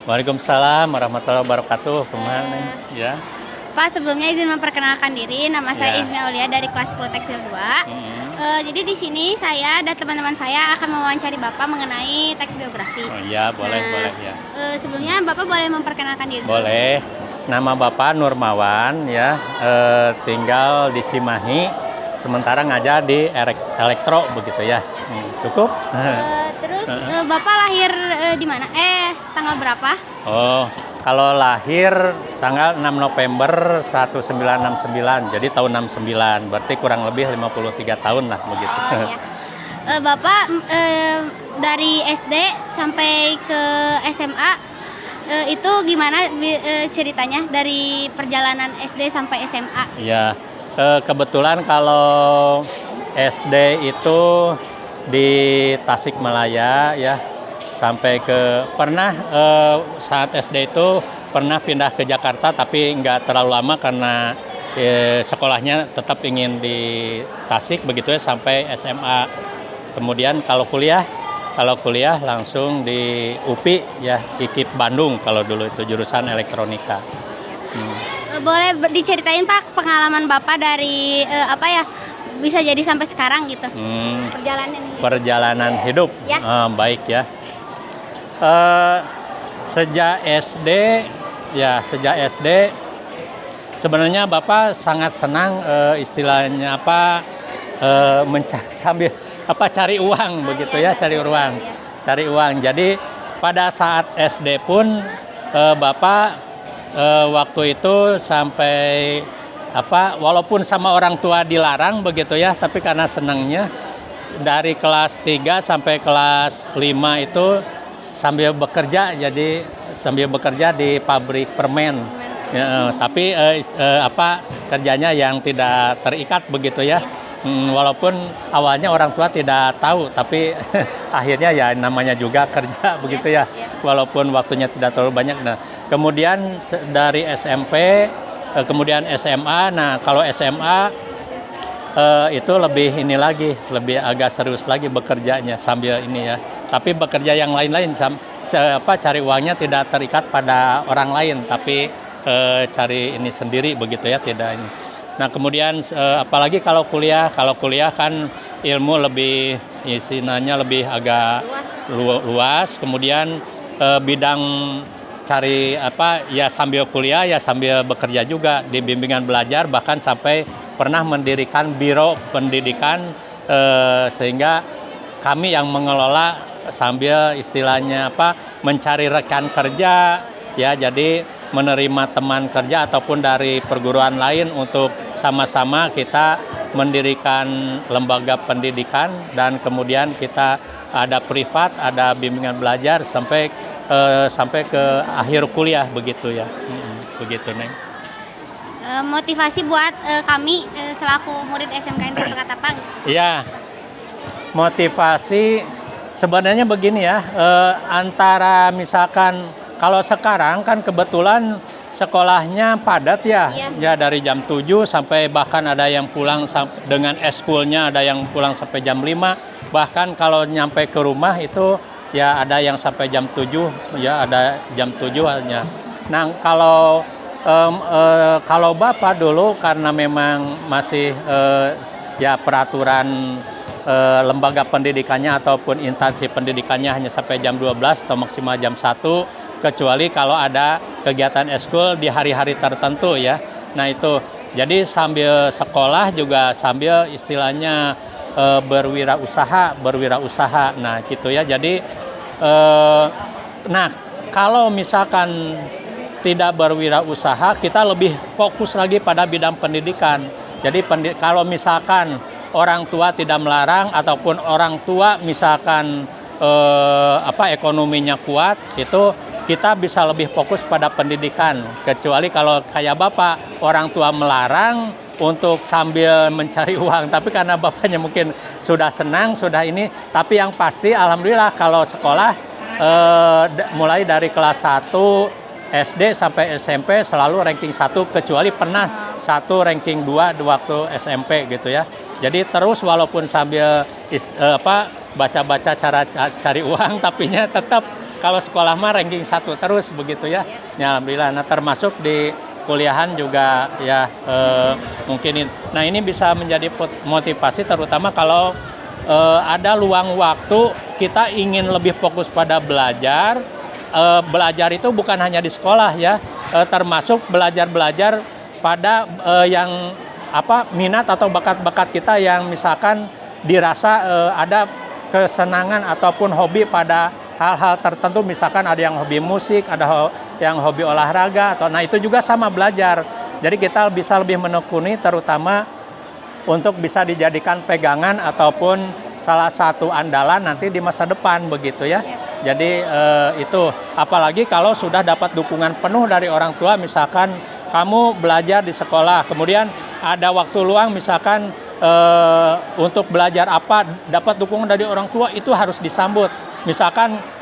Waalaikumsalam warahmatullahi wabarakatuh. Kemana? Ya. Pak, sebelumnya izin memperkenalkan diri. Nama saya Ya. Izmi Aulia dari kelas 10 Tekstil 2. Jadi di sini saya dan teman-teman saya akan mewawancari Bapak mengenai teks biografi. Oh iya, boleh, boleh ya. Sebelumnya Bapak boleh memperkenalkan diri. Boleh. Nama Bapak Nurmawan ya. Tinggal di Cimahi. Sementara ngajar di elektro begitu ya. Cukup? Terus Bapak lahir di mana? Tanggal berapa? Oh, kalau lahir tanggal 6 November 1969, jadi tahun 69, berarti kurang lebih 53 tahun lah begitu. Oh, iya. Bapak dari SD sampai ke SMA itu gimana ceritanya dari perjalanan SD sampai SMA? Ya, kebetulan kalau SD itu di Tasikmalaya ya, sampai ke pernah saat SD itu pernah pindah ke Jakarta tapi nggak terlalu lama karena sekolahnya tetap ingin di Tasik begitu ya sampai SMA. Kemudian kalau kuliah langsung di UPI ya, IKIP Bandung kalau dulu itu jurusan elektronika. Boleh diceritain Pak pengalaman Bapak dari bisa jadi sampai sekarang gitu. Perjalanan hidup. Ya. Baik ya. Sejak SD sebenarnya Bapak sangat senang istilahnya sambil cari uang begitu ya, cari uang. Jadi pada saat SD pun Bapak waktu itu sampai walaupun sama orang tua dilarang begitu ya, tapi karena senangnya dari kelas 3 sampai kelas 5 itu sambil bekerja di pabrik permen. Ya, tapi kerjanya yang tidak terikat begitu ya. Walaupun awalnya orang tua tidak tahu, tapi akhirnya ya namanya juga kerja begitu ya. Walaupun waktunya tidak terlalu banyak. Nah, kemudian dari SMP, kemudian SMA. Nah, kalau SMA itu lebih agak serius lagi bekerjanya sambil ini ya. Tapi bekerja yang lain-lain, cari uangnya tidak terikat pada orang lain, tapi cari ini sendiri begitu ya, tidak ini. Nah kemudian apalagi kalau kuliah kan ilmu lebih istilahnya lebih agak luas. Kemudian bidang cari ya sambil kuliah ya sambil bekerja juga di bimbingan belajar, bahkan sampai pernah mendirikan biro pendidikan sehingga kami yang mengelola sambil istilahnya mencari rekan kerja ya, jadi menerima teman kerja ataupun dari perguruan lain untuk sama-sama kita mendirikan lembaga pendidikan, dan kemudian kita ada privat, ada bimbingan belajar sampai ke akhir kuliah begitu ya. Begitu Neng. Motivasi buat kami selaku murid SMKN 1 Katapang. Iya. Motivasi sebenarnya begini ya, antara misalkan kalau sekarang kan kebetulan sekolahnya padat ya. Ya dari jam 7 sampai bahkan ada yang pulang dengan eskulnya, ada yang pulang sampai jam 5. Bahkan kalau nyampe ke rumah itu ya ada yang sampai jam 7 ya, ada jam 7 hanya. Nah, kalau Bapak dulu karena memang masih ya peraturan lembaga pendidikannya ataupun instansi pendidikannya hanya sampai jam 12 atau maksimal jam 1, kecuali kalau ada kegiatan eskul di hari-hari tertentu ya. Nah itu, jadi sambil sekolah juga sambil istilahnya berwirausaha. Nah gitu ya. Jadi nah kalau misalkan tidak berwirausaha, kita lebih fokus lagi pada bidang pendidikan. Jadi kalau misalkan orang tua tidak melarang ataupun orang tua misalkan ekonominya kuat, itu kita bisa lebih fokus pada pendidikan. Kecuali kalau kayak Bapak, orang tua melarang untuk sambil mencari uang, tapi karena Bapaknya mungkin sudah senang, sudah ini. Tapi yang pasti alhamdulillah kalau sekolah mulai dari kelas 1 SD sampai SMP selalu ranking 1, kecuali pernah 1 ranking 2 di waktu SMP gitu ya. Jadi terus walaupun sambil baca-baca cara cari uang, tapinya tetap kalau sekolah mah ranking 1 terus begitu ya. Ya alhamdulillah. Nah termasuk di kuliahan juga ya mungkin. Nah ini bisa menjadi motivasi terutama kalau ada luang waktu kita ingin lebih fokus pada belajar. Belajar itu bukan hanya di sekolah ya, termasuk belajar pada yang minat atau bakat-bakat kita yang misalkan dirasa ada kesenangan ataupun hobi pada hal-hal tertentu, misalkan ada yang hobi musik, ada yang hobi olahraga, nah itu juga sama belajar. Jadi kita bisa lebih menekuni terutama untuk bisa dijadikan pegangan ataupun salah satu andalan nanti di masa depan begitu ya. Jadi itu apalagi kalau sudah dapat dukungan penuh dari orang tua, misalkan kamu belajar di sekolah, kemudian ada waktu luang misalkan untuk belajar apa, dapat dukungan dari orang tua, itu harus disambut.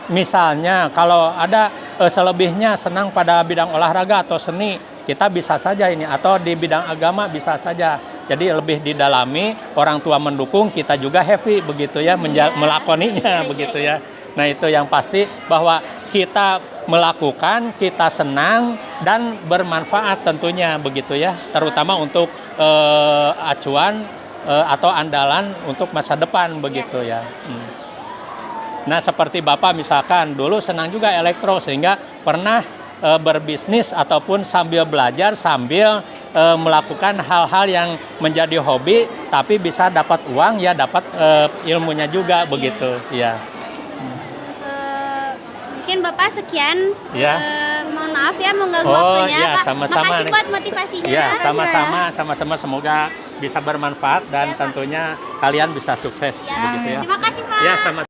Misalnya kalau ada selebihnya senang pada bidang olahraga atau seni, kita bisa saja ini, atau di bidang agama bisa saja. Jadi lebih didalami, orang tua mendukung, kita juga happy begitu ya, melakoninya begitu ya. Nah itu yang pasti bahwa kita melakukan, kita senang dan bermanfaat tentunya begitu ya, terutama untuk acuan atau andalan untuk masa depan begitu ya. Nah seperti Bapak misalkan dulu senang juga elektro sehingga pernah berbisnis ataupun sambil belajar sambil melakukan hal-hal yang menjadi hobi tapi bisa dapat uang ya, dapat ilmunya juga begitu ya. Mungkin Bapak sekian, ya. Mohon maaf ya mengganggu waktunya ya, Pak. Sama-sama. Makasih buat motivasinya. Ya, sama-sama semoga bisa bermanfaat dan tentunya kalian bisa sukses begitu ya. Terima kasih Pak. Ya, sama